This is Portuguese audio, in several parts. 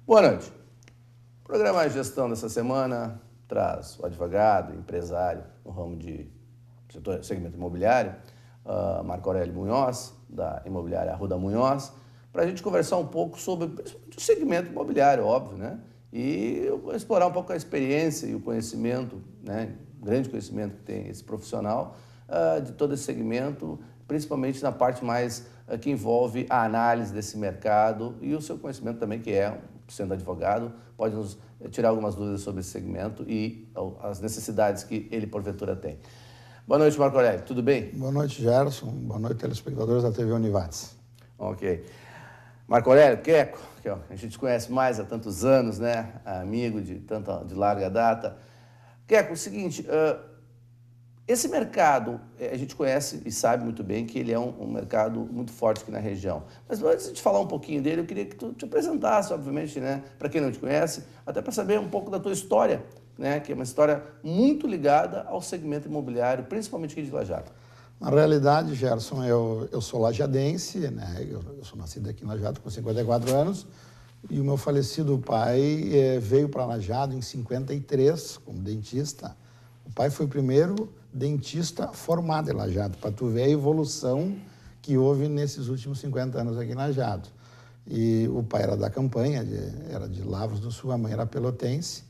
Boa noite. O programa de gestão dessa semana traz o advogado, empresário no ramo de segmento imobiliário, Marco Aurélio Munhoz, da imobiliária Arruda Munhoz, para a gente conversar um pouco sobre o segmento imobiliário, óbvio, né? E explorar um pouco a experiência e o conhecimento, né? O grande conhecimento que tem esse profissional de todo esse segmento, principalmente na parte mais que envolve a análise desse mercado e o seu conhecimento também, que é, sendo advogado, pode nos tirar algumas dúvidas sobre esse segmento e as necessidades que ele, porventura, tem. Boa noite, Marco Aurélio. Tudo bem? Boa noite, Gerson. Boa noite, telespectadores da TV Univates. Ok. Marco Aurélio, Queco, que a gente conhece mais há tantos anos, né? Amigo de larga data. Queco, o seguinte, esse mercado, a gente conhece e sabe muito bem que ele é um mercado muito forte aqui na região. Mas antes de falar um pouquinho dele, eu queria que tu te apresentasse, obviamente, né? Para quem não te conhece, até para saber um pouco da tua história, né? Que é uma história muito ligada ao segmento imobiliário, principalmente aqui de Lajeado. Na realidade, Gerson, eu sou lajadense, né? Eu sou nascido aqui em Lajeado com 54 anos e o meu falecido pai veio para Lajeado em 53 como dentista. O pai foi o primeiro dentista formado em Lajeado, para tu ver a evolução que houve nesses últimos 50 anos aqui em Lajeado. E o pai era da campanha, era de Lavras do Sul, a mãe era pelotense,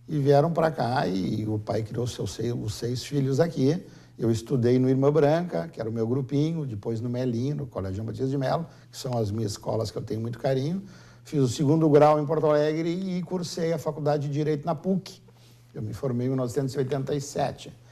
e vieram para cá e o pai criou os 6 filhos aqui. Eu estudei no Irmã Branca, que era o meu grupinho, depois no Melinho, no Colégio João Batista de Melo, que são as minhas escolas que eu tenho muito carinho. Fiz o 2º grau em Porto Alegre e cursei a Faculdade de Direito na PUC. Eu me formei em 1987.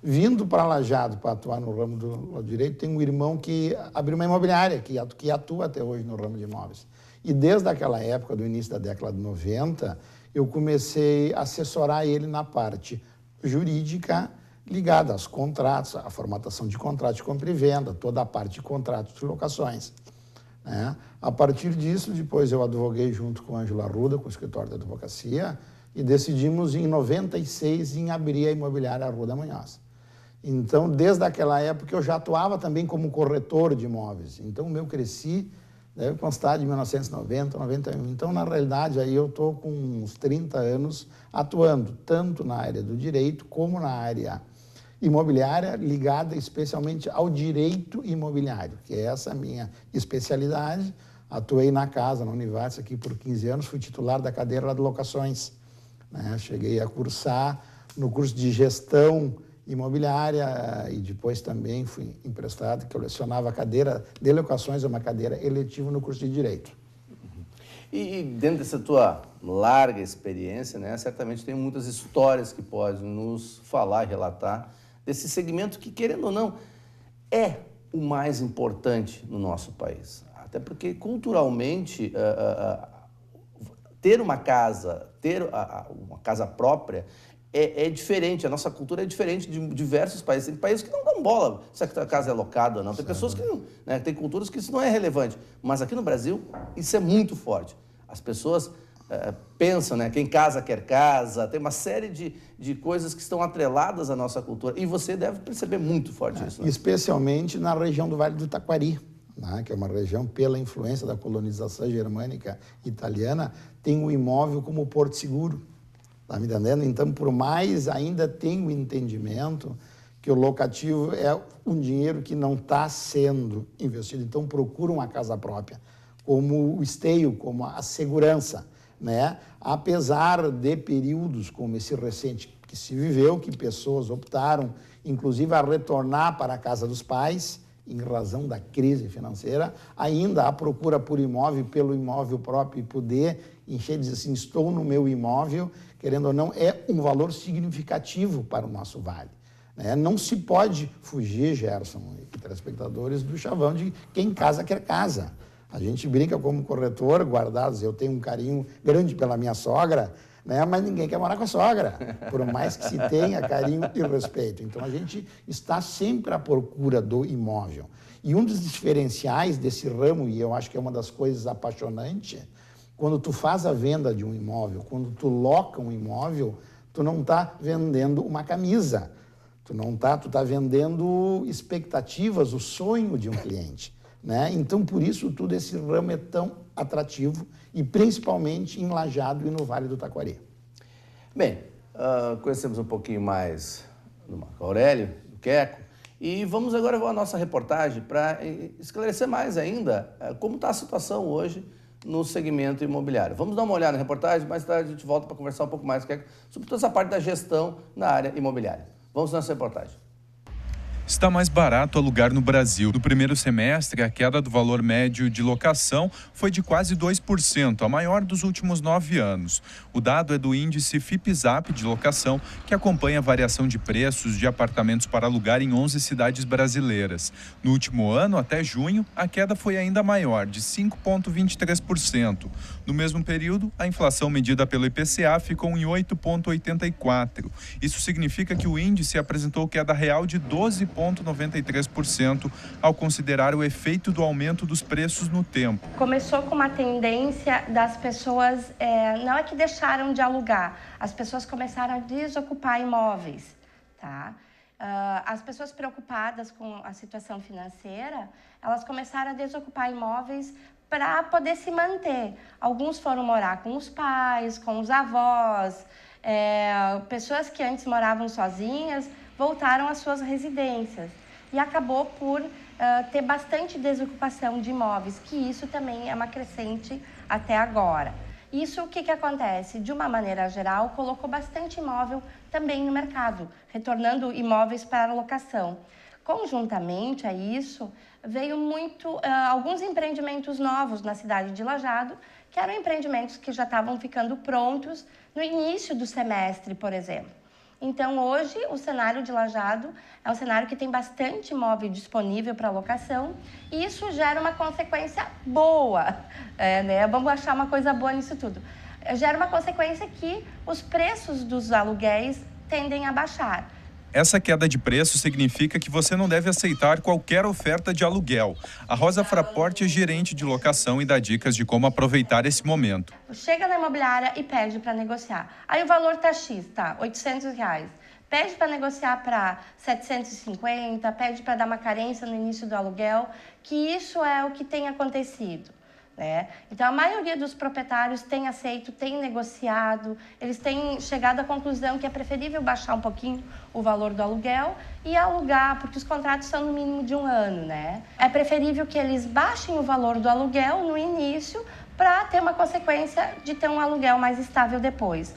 Vindo para Lajeado para atuar no ramo do direito, tenho um irmão que abriu uma imobiliária, que atua até hoje no ramo de imóveis. E desde aquela época, do início da década de 90, eu comecei a assessorar ele na parte jurídica ligada aos contratos, à formatação de contratos de compra e venda, toda a parte de contratos de locações, né? A partir disso, depois eu advoguei junto com o Ângelo Arruda, com o escritório de advocacia, e decidimos em 96 em abrir a imobiliária Arruda Munhoz. Então, desde aquela época, eu já atuava também como corretor de imóveis. Então, eu cresci, deve constar de 1990, 91. Então, na realidade, aí eu estou com uns 30 anos atuando, tanto na área do direito como na área imobiliária, ligada especialmente ao direito imobiliário, que é essa a minha especialidade. Atuei na casa, na Univates, aqui por 15 anos, fui titular da cadeira de locações, né? Cheguei a cursar no curso de gestão imobiliária e depois também fui emprestado, que eu lecionava a cadeira de locações, uma cadeira eletiva no curso de Direito. E dentro dessa tua larga experiência, né, certamente tem muitas histórias que pode nos falar e relatar desse segmento que, querendo ou não, é o mais importante no nosso país. Até porque, culturalmente, ter uma casa própria é diferente, a nossa cultura é diferente de diversos países. Tem países que não dão bola se a casa é alocada ou não. Tem pessoas que não, né? Tem culturas que isso não é relevante. Mas aqui no Brasil, isso é muito forte. As pessoas pensam, né? Quem casa quer casa. Tem uma série de coisas que estão atreladas à nossa cultura. E você deve perceber muito forte isso. Né? Especialmente na região do Vale do Taquari, né? Que é uma região, pela influência da colonização germânica italiana, tem o imóvel como porto seguro. Está me entendendo? Então, por mais ainda tem o entendimento que o locativo é um dinheiro que não está sendo investido. Então, procura uma casa própria como o esteio, como a segurança, né? Apesar de períodos como esse recente que se viveu, que pessoas optaram, inclusive, a retornar para a casa dos pais, em razão da crise financeira, ainda a procura por imóvel, pelo imóvel próprio e poder encher e dizer assim, estou no meu imóvel, querendo ou não, é um valor significativo para o nosso vale. Né? Não se pode fugir, Gerson e telespectadores, do chavão de quem casa quer casa. A gente brinca como corretor, guardados, eu tenho um carinho grande pela minha sogra, né? Mas ninguém quer morar com a sogra, por mais que se tenha carinho e respeito. Então, a gente está sempre à procura do imóvel. E um dos diferenciais desse ramo, e eu acho que é uma das coisas apaixonantes, quando tu faz a venda de um imóvel, quando tu loca um imóvel, tu não está vendendo uma camisa, tu tá vendendo expectativas, o sonho de um cliente. né? Então, por isso tudo, esse ramo é tão atrativo, e principalmente em Lajeado e no Vale do Taquari. Bem, conhecemos um pouquinho mais do Marco Aurélio, do Queco, e vamos agora à nossa reportagem para esclarecer mais ainda como está a situação hoje no segmento imobiliário. Vamos dar uma olhada na reportagem, mais tarde a gente volta para conversar um pouco mais sobre toda essa parte da gestão na área imobiliária. Vamos nessa reportagem. Está mais barato alugar no Brasil. No primeiro semestre, a queda do valor médio de locação foi de quase 2%, a maior dos últimos 9 anos. O dado é do índice FIPZAP de locação, que acompanha a variação de preços de apartamentos para alugar em 11 cidades brasileiras. No último ano, até junho, a queda foi ainda maior, de 5,23%. No mesmo período, a inflação medida pelo IPCA ficou em 8,84%. Isso significa que o índice apresentou queda real de 12,93% ao considerar o efeito do aumento dos preços no tempo. Começou com uma tendência das pessoas, não é que deixaram de alugar, as pessoas começaram a desocupar imóveis, tá? As pessoas preocupadas com a situação financeira, elas começaram a desocupar imóveis para poder se manter. Alguns foram morar com os pais, com os avós, pessoas que antes moravam sozinhas voltaram às suas residências e acabou por ter bastante desocupação de imóveis, que isso também é uma crescente até agora. Isso, o que acontece? De uma maneira geral, colocou bastante imóvel também no mercado, retornando imóveis para locação. Conjuntamente a isso, veio alguns empreendimentos novos na cidade de Lajeado, que eram empreendimentos que já estavam ficando prontos no início do semestre, por exemplo. Então, hoje, o cenário de Lajeado é um cenário que tem bastante imóvel disponível para locação e isso gera uma consequência boa, né? Vamos achar uma coisa boa nisso tudo. Gera uma consequência que os preços dos aluguéis tendem a baixar. Essa queda de preço significa que você não deve aceitar qualquer oferta de aluguel. A Rosa Fraporte é gerente de locação e dá dicas de como aproveitar esse momento. Chega na imobiliária e pede para negociar. Aí o valor tá X, tá? R$800. Pede para negociar para 750, pede para dar uma carência no início do aluguel, que isso é o que tem acontecido. Então, a maioria dos proprietários tem aceito, tem negociado, eles têm chegado à conclusão que é preferível baixar um pouquinho o valor do aluguel e alugar, porque os contratos são no mínimo de 1 ano, né? É preferível que eles baixem o valor do aluguel no início para ter uma consequência de ter um aluguel mais estável depois.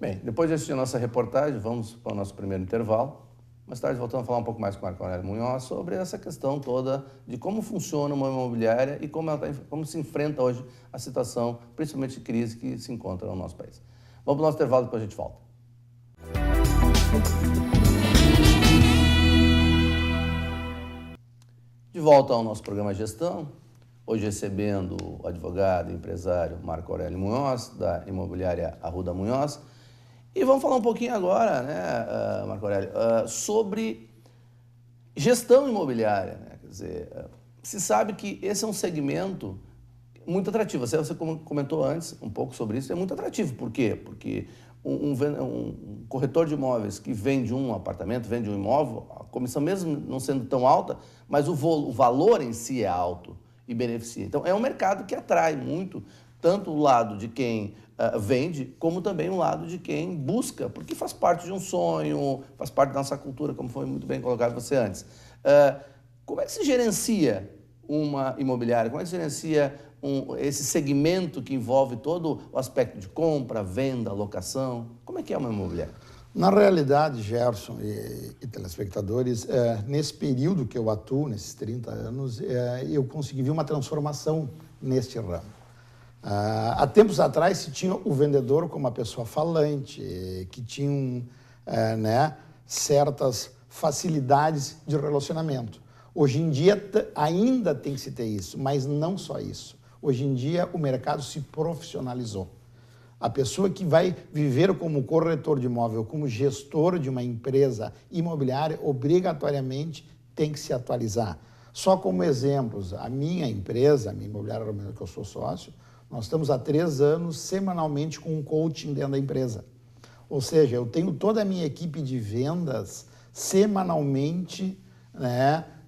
Bem, depois de assistir a nossa reportagem, vamos para o nosso primeiro intervalo. Mais tarde voltamos a falar um pouco mais com o Marco Aurélio Munhoz sobre essa questão toda de como funciona uma imobiliária e como se enfrenta hoje a situação, principalmente de crise que se encontra no nosso país. Vamos para o nosso intervalo, depois a gente volta. De volta ao nosso programa Gestão, hoje recebendo o advogado e empresário Marco Aurélio Munhoz, da imobiliária Arruda Munhoz. E vamos falar um pouquinho agora, né, Marco Aurélio, sobre gestão imobiliária, né? Quer dizer, se sabe que esse é um segmento muito atrativo. Você comentou antes um pouco sobre isso, é muito atrativo. Por quê? Porque um corretor de imóveis que vende um apartamento, vende um imóvel, a comissão mesmo não sendo tão alta, mas o valor em si é alto e beneficia. Então, é um mercado que atrai muito, tanto o lado de quem vende, como também o lado de quem busca, porque faz parte de um sonho, faz parte da nossa cultura, como foi muito bem colocado você antes. Como é que se gerencia uma imobiliária? Como é que se gerencia esse segmento que envolve todo o aspecto de compra, venda, locação? Como é que é uma imobiliária? Na realidade, Gerson e telespectadores, nesse período que eu atuo, nesses 30 anos, eu consegui ver uma transformação neste ramo. Há tempos atrás se tinha o vendedor como uma pessoa falante, que tinha certas facilidades de relacionamento. Hoje em dia ainda tem que se ter isso, mas não só isso. Hoje em dia o mercado se profissionalizou. A pessoa que vai viver como corretor de imóvel, como gestor de uma empresa imobiliária, obrigatoriamente tem que se atualizar. Só como exemplos, a minha empresa, a minha imobiliária que eu sou sócio, nós estamos há 3 anos semanalmente com um coaching dentro da empresa. Ou seja, eu tenho toda a minha equipe de vendas semanalmente,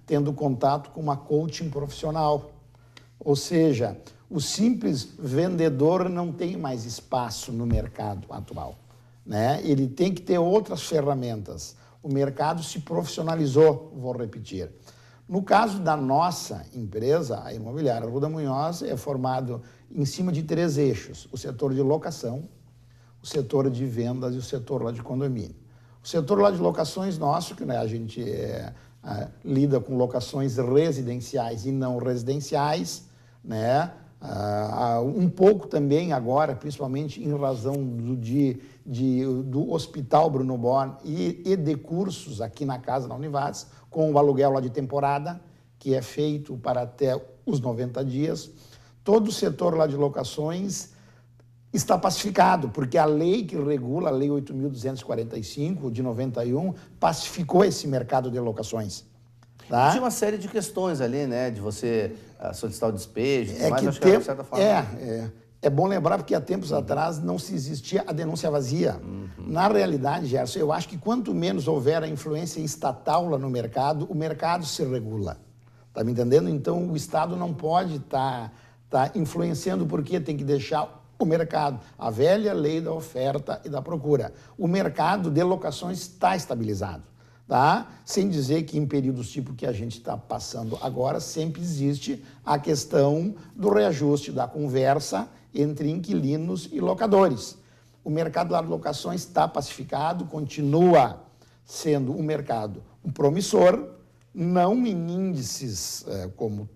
tendo contato com uma coaching profissional. Ou seja, o simples vendedor não tem mais espaço no mercado atual, né? Ele tem que ter outras ferramentas. O mercado se profissionalizou, vou repetir. No caso da nossa empresa, a Imobiliária Arruda Munhoz é formado em cima de 3 eixos: o setor de locação, o setor de vendas e o setor lá de condomínio. O setor lá de locações nosso, que, né, a gente lida com locações residenciais e não residenciais, né? Um pouco também agora, principalmente em razão do Hospital Bruno Born e de cursos aqui na casa da Univates, com o aluguel lá de temporada, que é feito para até os 90 dias. Todo o setor lá de locações está pacificado, porque a lei que regula, a Lei 8.245, de 91, pacificou esse mercado de locações. Tá? Tinha uma série de questões ali, né? De você solicitar o despejo, mas que acho que de certa forma... É bom lembrar porque há tempos atrás não se existia a denúncia vazia. Na realidade, Gerson, eu acho que quanto menos houver a influência estatal lá no mercado, o mercado se regula. Tá me entendendo? Então, o Estado não pode estar influenciando porque tem que deixar o mercado. A velha lei da oferta e da procura. O mercado de locações está estabilizado. Tá? Sem dizer que em períodos tipo que a gente está passando agora, sempre existe a questão do reajuste da conversa entre inquilinos e locadores. O mercado de locações está pacificado, continua sendo um mercado promissor, não em índices como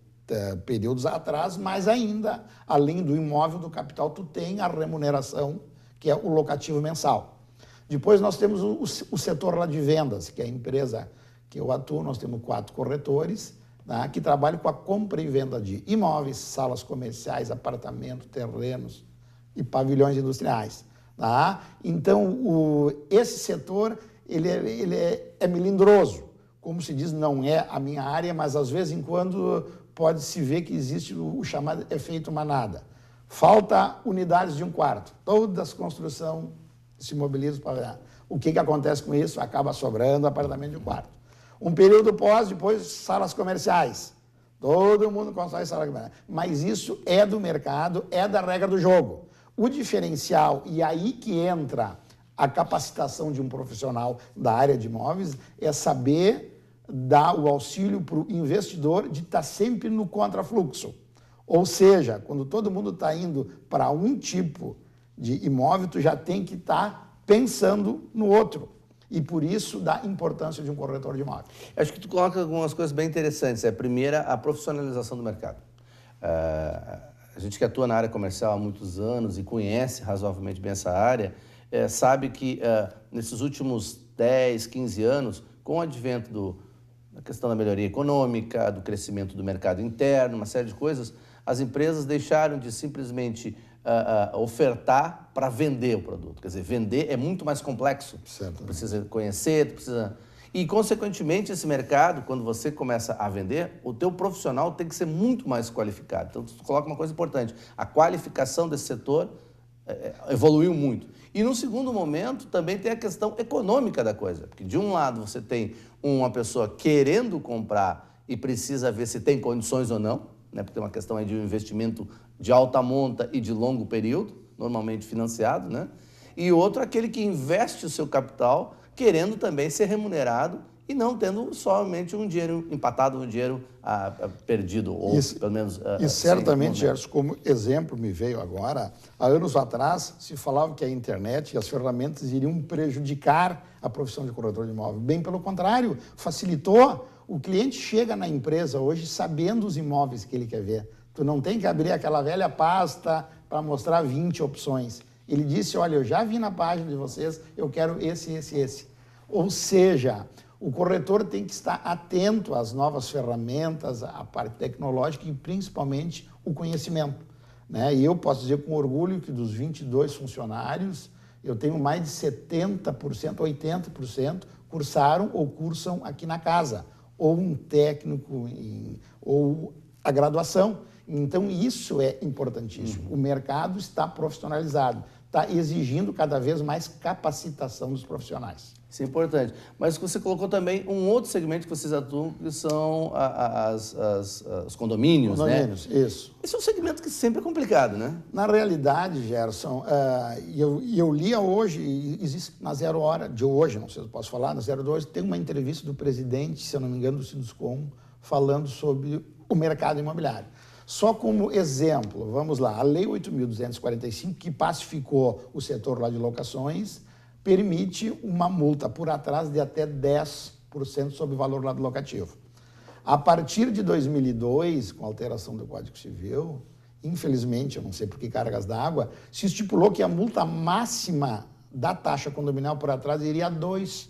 períodos atrás, mas ainda, além do imóvel, do capital, tu tem a remuneração, que é o locativo mensal. Depois nós temos o setor lá de vendas, que é a empresa que eu atuo. Nós temos 4 corretores, tá, que trabalham com a compra e venda de imóveis, salas comerciais, apartamentos, terrenos e pavilhões industriais. Tá? Então, esse setor ele é melindroso. Como se diz, não é a minha área, mas às vezes em quando pode-se ver que existe o chamado efeito manada. Falta unidades de um quarto. Todas as construções se mobilizam para... O que acontece com isso? Acaba sobrando apartamento de um quarto. Um período depois, salas comerciais. Todo mundo constrói salas comerciais. Mas isso é do mercado, é da regra do jogo. O diferencial, e aí que entra a capacitação de um profissional da área de imóveis, é saber dar o auxílio para o investidor de estar sempre no contrafluxo. Ou seja, quando todo mundo está indo para um tipo de imóvel, tu já tem que estar pensando no outro. E por isso da importância de um corretor de imóvel. Acho que tu coloca algumas coisas bem interessantes. A primeira, a profissionalização do mercado. A gente que atua na área comercial há muitos anos e conhece razoavelmente bem essa área, sabe que nesses últimos 10, 15 anos, com o advento da questão da melhoria econômica, do crescimento do mercado interno, uma série de coisas, as empresas deixaram de simplesmente ofertar para vender o produto. Quer dizer, vender é muito mais complexo. Certo. Tu precisa conhecer, tu precisa... E, consequentemente, esse mercado, quando você começa a vender, o teu profissional tem que ser muito mais qualificado. Então, tu coloca uma coisa importante. A qualificação desse setor evoluiu muito. E, no segundo momento, também tem a questão econômica da coisa. Porque, de um lado, você tem uma pessoa querendo comprar e precisa ver se tem condições ou não, né? Porque tem uma questão aí de um investimento de alta monta e de longo período, normalmente financiado, né? E outro, aquele que investe o seu capital querendo também ser remunerado e não tendo somente um dinheiro empatado, um dinheiro perdido, ou pelo menos... E certamente, Gerson, como exemplo me veio agora, há anos atrás se falava que a internet e as ferramentas iriam prejudicar a profissão de corretor de imóvel. Bem pelo contrário, facilitou. O cliente chega na empresa hoje sabendo os imóveis que ele quer ver. Tu não tem que abrir aquela velha pasta para mostrar 20 opções. Ele disse, olha, eu já vi na página de vocês, eu quero esse, esse, esse. Ou seja, o corretor tem que estar atento às novas ferramentas, à parte tecnológica e principalmente o conhecimento, né? E eu posso dizer com orgulho que dos 22 funcionários, eu tenho mais de 70%, 80% cursaram ou cursam aqui na casa, ou um técnico, ou a graduação. Então, isso é importantíssimo. O mercado está profissionalizado. está exigindo cada vez mais capacitação dos profissionais. Isso é importante. Mas você colocou também um outro segmento que vocês atuam, que são os condomínios, né? Condomínios, isso. Esse é um segmento que sempre é complicado, né? Na realidade, Gerson, eu lia hoje, existe na Zero Hora, de hoje, não sei se eu posso falar, na Zero Hora, tem uma entrevista do presidente, se eu não me engano, do Sinduscom, falando sobre o mercado imobiliário. Só como exemplo, vamos lá, a Lei 8.245, que pacificou o setor lá de locações, permite uma multa por atraso de até 10% sobre o valor lá do locativo. A partir de 2002, com a alteração do Código Civil, infelizmente, eu não sei por que cargas d'água, se estipulou que a multa máxima da taxa condominial por atraso iria a 2%.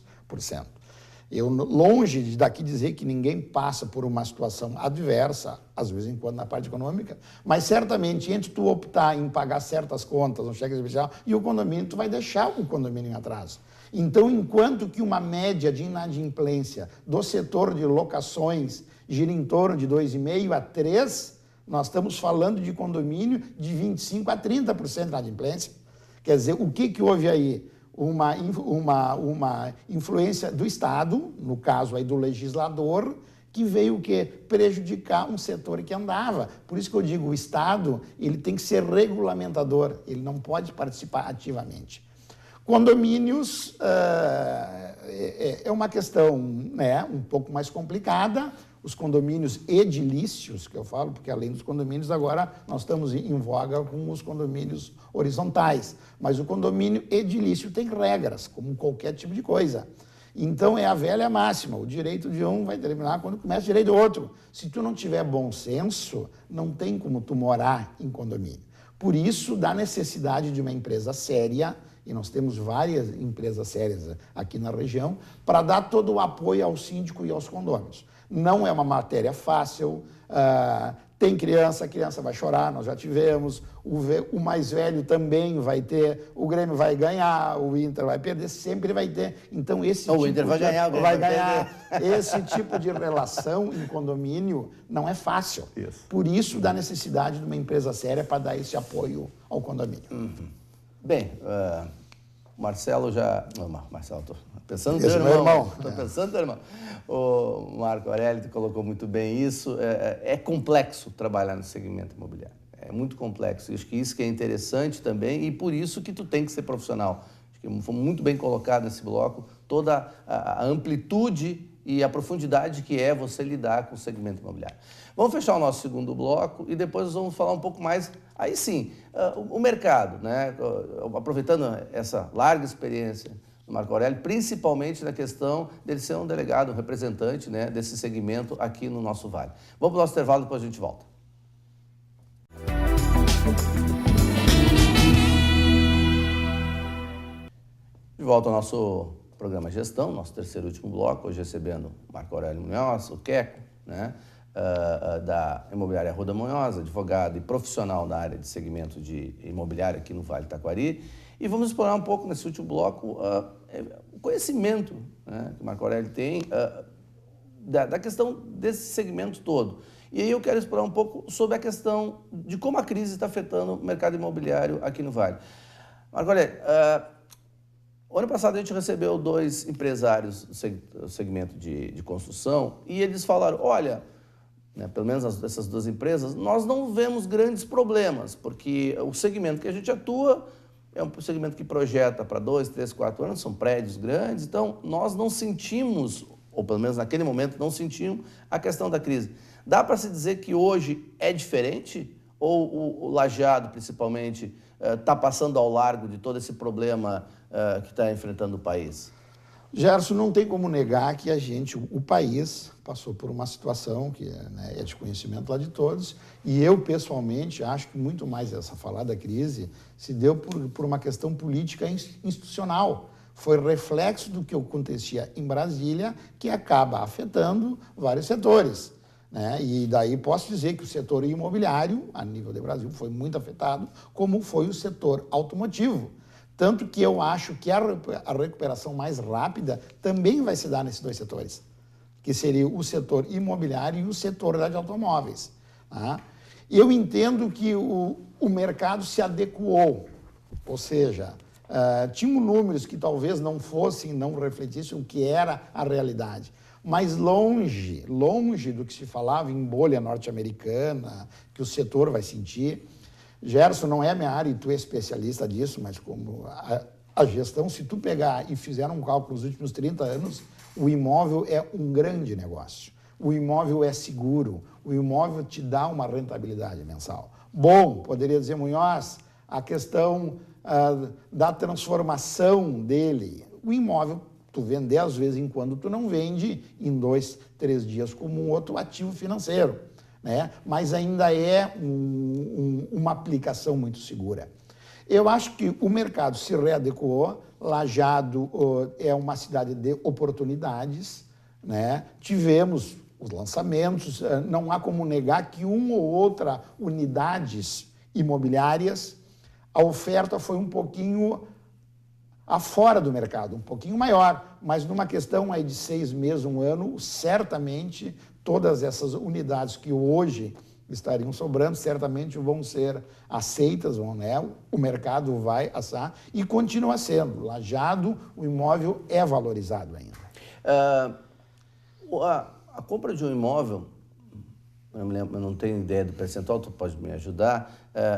Eu, longe de daqui dizer que ninguém passa por uma situação adversa, às vezes em quando na parte econômica, mas certamente entre tu optar em pagar certas contas, um cheque especial, e o condomínio, tu vai deixar o condomínio em atraso. Então, enquanto que uma média de inadimplência do setor de locações gira em torno de 2,5% a 3%, nós estamos falando de condomínio de 25% a 30% de inadimplência. Quer dizer, o que houve aí? Uma influência do Estado, no caso aí do legislador, que veio o quê? Prejudicar um setor que andava. Por isso que eu digo, o Estado ele tem que ser regulamentador, ele não pode participar ativamente. Condomínios é uma questão, né, um pouco mais complicada. Os condomínios edilícios, que eu falo, porque além dos condomínios, agora nós estamos em voga com os condomínios horizontais. Mas o condomínio edilício tem regras, como qualquer tipo de coisa. Então, é a velha máxima, o direito de um vai terminar quando começa o direito do outro. Se tu não tiver bom senso, não tem como tu morar em condomínio. Por isso, da necessidade de uma empresa séria, e nós temos várias empresas sérias aqui na região, para dar todo o apoio ao síndico e aos condôminos. Não é uma matéria fácil, tem criança, a criança vai chorar, nós já tivemos, o mais velho também vai ter, o Grêmio vai ganhar, o Inter vai perder, sempre vai ter. Então, o Inter vai ganhar, o Grêmio vai ganhar. Esse tipo de relação em condomínio não é fácil. Isso. Por isso, da necessidade de uma empresa séria para dar esse apoio ao condomínio. Uhum. Bem, Marcelo já... Não, Marcelo, estou pensando no Esse teu meu irmão. Estou pensando no teu irmão. O Marco Aurélio colocou muito bem isso. É complexo trabalhar no segmento imobiliário. É muito complexo. Acho que isso que é interessante também e por isso que tu tem que ser profissional. Acho que foi muito bem colocado nesse bloco toda a amplitude e a profundidade que é você lidar com o segmento imobiliário. Vamos fechar o nosso segundo bloco e depois nós vamos falar um pouco mais, aí sim, o mercado, né? Aproveitando essa larga experiência do Marco Aurélio, principalmente na questão dele ser um delegado, um representante, né, desse segmento aqui no nosso Vale. Vamos para o nosso intervalo, depois a gente volta. De volta ao nosso programa Gestão, nosso terceiro e último bloco, hoje recebendo Marco Aurélio Munhoz, o Queco, né, da Imobiliária Roda Munhoz, advogado e profissional da área de segmento de imobiliário aqui no Vale do Taquari. E vamos explorar um pouco nesse último bloco o conhecimento, né, que o Marco Aurélio tem da questão desse segmento todo. E aí eu quero explorar um pouco sobre a questão de como a crise está afetando o mercado imobiliário aqui no Vale. Marco Aurélio, o ano passado a gente recebeu 2 empresários do segmento de construção e eles falaram, olha, né, pelo menos essas 2 empresas, nós não vemos grandes problemas, porque o segmento que a gente atua é um segmento que projeta para 2, 3, 4 anos, são prédios grandes, então nós não sentimos, ou pelo menos naquele momento não sentimos, a questão da crise. Dá para se dizer que hoje é diferente? Ou o lajeado, principalmente, está passando ao largo de todo esse problema que está enfrentando o país? Gerson, não tem como negar que o país, passou por uma situação que é de conhecimento lá de todos, e eu, pessoalmente, acho que muito mais essa falar da crise se deu por uma questão política institucional. Foi reflexo do que acontecia em Brasília, que acaba afetando vários setores. Né? E daí posso dizer que o setor imobiliário, a nível do Brasil, foi muito afetado, como foi o setor automotivo. Tanto que eu acho que a recuperação mais rápida também vai se dar nesses 2 setores, que seria o setor imobiliário e o setor de automóveis. Tá? Eu entendo que o mercado se adequou Ou seja, tinham números que talvez não fossem, não refletissem o que era a realidade. Mas longe do que se falava em bolha norte-americana, que o setor vai sentir. Gerson, não é a minha área e tu é especialista disso, mas como a gestão, se tu pegar e fizer um cálculo nos últimos 30 anos, o imóvel é um grande negócio. O imóvel é seguro, o imóvel te dá uma rentabilidade mensal. Bom, poderia dizer, Munhoz, a questão da transformação dele. O imóvel, tu vende 10 vezes em quando tu não vende em 2, 3 dias como um outro ativo financeiro, né? Mas ainda é uma aplicação muito segura. Eu acho que o mercado se readequou. Lajeado é uma cidade de oportunidades, né? Tivemos os lançamentos, não há como negar que uma ou outra unidades imobiliárias, a oferta foi um pouquinho afora do mercado, um pouquinho maior, mas numa questão aí de 6 meses, 1 ano, certamente todas essas unidades que hoje estariam sobrando, certamente vão ser aceitas, né? O mercado vai assar e continua sendo. Lajeado, o imóvel é valorizado ainda. A compra de um imóvel, eu não tenho ideia do percentual, tu pode me ajudar,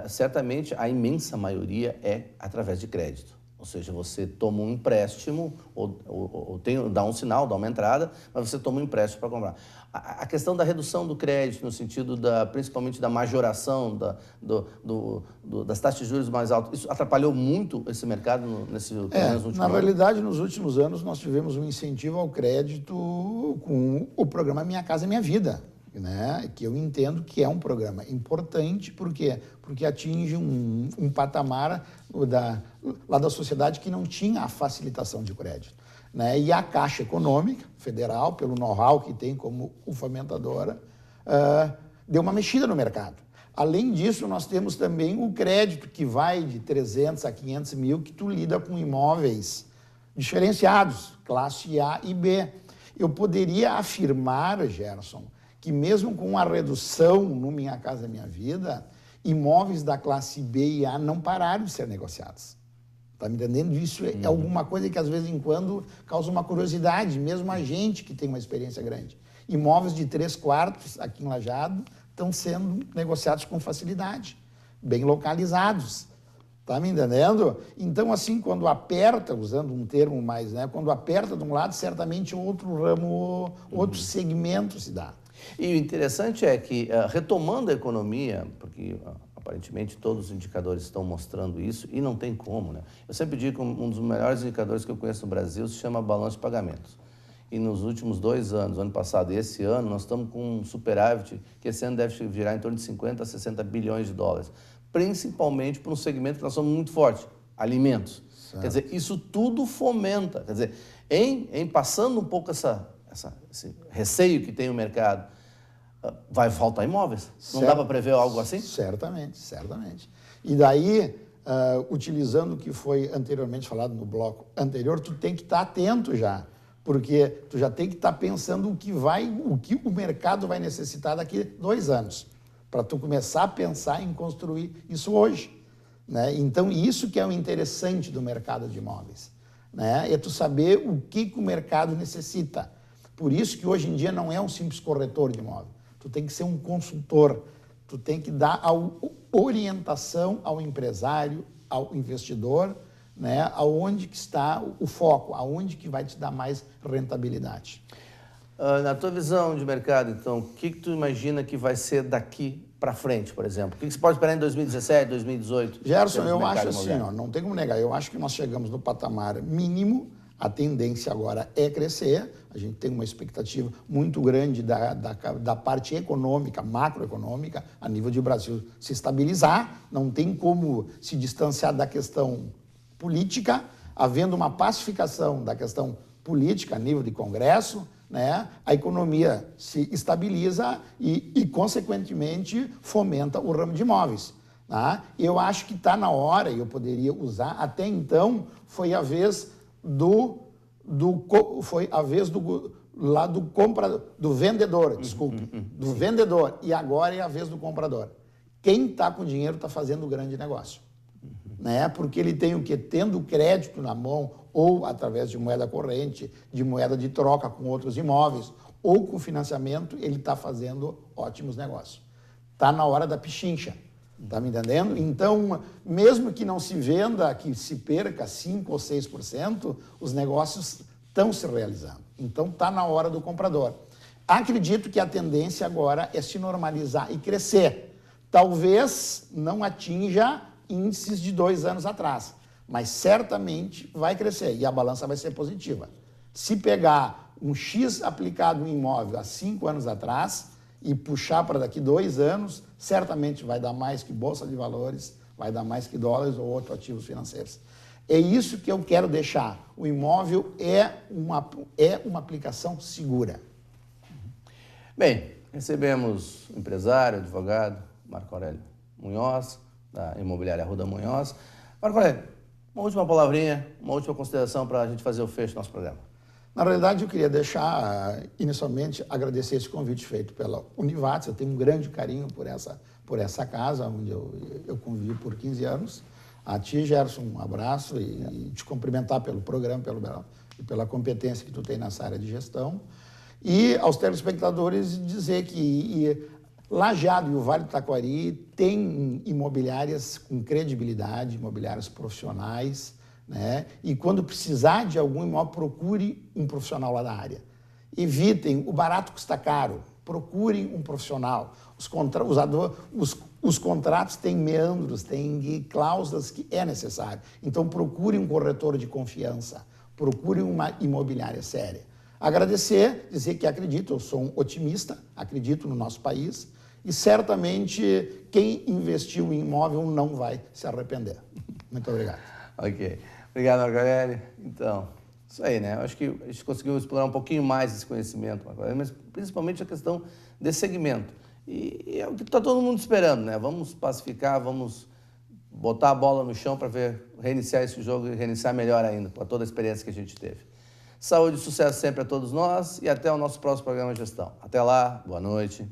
certamente a imensa maioria é através de crédito. Ou seja, você toma um empréstimo, ou dá um sinal, dá uma entrada, mas você toma um empréstimo para comprar. A questão da redução do crédito, no sentido principalmente da majoração, das taxas de juros mais altas, isso atrapalhou muito esse mercado nos últimos anos? Na realidade, nos últimos anos, nós tivemos um incentivo ao crédito com o programa Minha Casa Minha Vida, né? Que eu entendo que é um programa importante, por quê? Porque atinge um patamar lá da sociedade que não tinha a facilitação de crédito, né? E a Caixa Econômica Federal, pelo know-how que tem como fomentadora, deu uma mexida no mercado. Além disso, nós temos também o crédito que vai de 300 a 500 mil, que tu lida com imóveis diferenciados, classe A e B. Eu poderia afirmar, Gerson, que mesmo com a redução no Minha Casa Minha Vida, imóveis da classe B e A não pararam de ser negociados. Está me entendendo? Isso é alguma coisa que, às vezes em quando, causa uma curiosidade, mesmo a gente que tem uma experiência grande. Imóveis de 3 quartos aqui em Lajeado estão sendo negociados com facilidade, bem localizados. Está me entendendo? Então, assim, quando aperta, usando um termo mais, né? Quando aperta de um lado, certamente outro ramo, outro segmento se dá. E o interessante é que, retomando a economia, porque aparentemente todos os indicadores estão mostrando isso, e não tem como, né? Eu sempre digo que um dos melhores indicadores que eu conheço no Brasil se chama balanço de pagamentos. E nos últimos 2 anos, ano passado e esse ano, nós estamos com um superávit que esse ano deve virar em torno de 50 a 60 bilhões de dólares. Principalmente para um segmento que nós somos muito fortes, alimentos. Certo. Quer dizer, isso tudo fomenta. Quer dizer, em passando um pouco esse receio que tem o mercado, vai faltar imóveis? Não dá para prever algo assim? Certamente, certamente. E daí, utilizando o que foi anteriormente falado no bloco anterior, tu tem que estar atento já, porque tu já tem que estar pensando o que o mercado vai necessitar daqui a 2 anos, para tu começar a pensar em construir isso hoje, né? Então, isso que é o interessante do mercado de imóveis, né? É tu saber o que o mercado necessita. Por isso que hoje em dia não é um simples corretor de imóvel. Tu tem que ser um consultor, tu tem que dar a orientação ao empresário, ao investidor, né? Aonde que está o foco, aonde que vai te dar mais rentabilidade. Na tua visão de mercado, então, o que tu imagina que vai ser daqui para frente, por exemplo? O que você pode esperar em 2017, 2018? Gerson, eu acho assim, não tem como negar, eu acho que nós chegamos no patamar mínimo, a tendência agora é crescer, a gente tem uma expectativa muito grande da parte econômica, macroeconômica, a nível de Brasil se estabilizar, não tem como se distanciar da questão política, havendo uma pacificação da questão política a nível de Congresso, né? A economia se estabiliza e, consequentemente, fomenta o ramo de imóveis. Tá? Eu acho que está na hora, e eu poderia usar, até então, foi a vez do vendedor, desculpe, do vendedor, e agora é a vez do comprador. Quem está com dinheiro está fazendo grande negócio. né? Porque ele tem o quê? Tendo crédito na mão ou através de moeda corrente, de moeda de troca com outros imóveis ou com financiamento, ele está fazendo ótimos negócios. Está na hora da pichincha, está me entendendo? Então, mesmo que não se venda, que se perca 5% ou 6%, os negócios estão se realizando. Então, está na hora do comprador. Acredito que a tendência agora é se normalizar e crescer. Talvez não atinja índices de 2 anos atrás, mas certamente vai crescer e a balança vai ser positiva. Se pegar um X aplicado em imóvel há 5 anos atrás e puxar para daqui 2 anos, certamente vai dar mais que bolsa de valores, vai dar mais que dólares ou outros ativos financeiros. É isso que eu quero deixar. O imóvel é uma aplicação segura. Bem, recebemos o empresário, advogado, Marco Aurélio Munhoz, da Imobiliária Arruda Munhoz. Marco Aurélio, uma última palavrinha, uma última consideração para a gente fazer o fecho do nosso programa. Na realidade, eu queria deixar, inicialmente, agradecer esse convite feito pela Univates. Eu tenho um grande carinho por essa casa, onde eu convivi por 15 anos. A ti, Gerson, um abraço e te cumprimentar pelo programa e pela competência que tu tem nessa área de gestão. E aos telespectadores dizer que Lajeado e o Vale do Taquari têm imobiliárias com credibilidade, imobiliárias profissionais, né? E quando precisar de algum imóvel, procure um profissional lá da área. Evitem, o barato custa caro, procurem um profissional. Os contratos têm meandros, têm cláusulas que é necessário. Então procure um corretor de confiança, procure uma imobiliária séria. Agradecer, dizer que acredito, eu sou um otimista, acredito no nosso país e certamente quem investiu em imóvel não vai se arrepender. Muito obrigado. Ok. Obrigado, Marco Aurélio. Então, isso aí, né? Eu acho que a gente conseguiu explorar um pouquinho mais esse conhecimento, Marco Aurélio, mas principalmente a questão desse segmento. E é o que está todo mundo esperando, né? Vamos pacificar, vamos botar a bola no chão para reiniciar esse jogo e reiniciar melhor ainda, com toda a experiência que a gente teve. Saúde e sucesso sempre a todos nós e até o nosso próximo programa de gestão. Até lá, boa noite.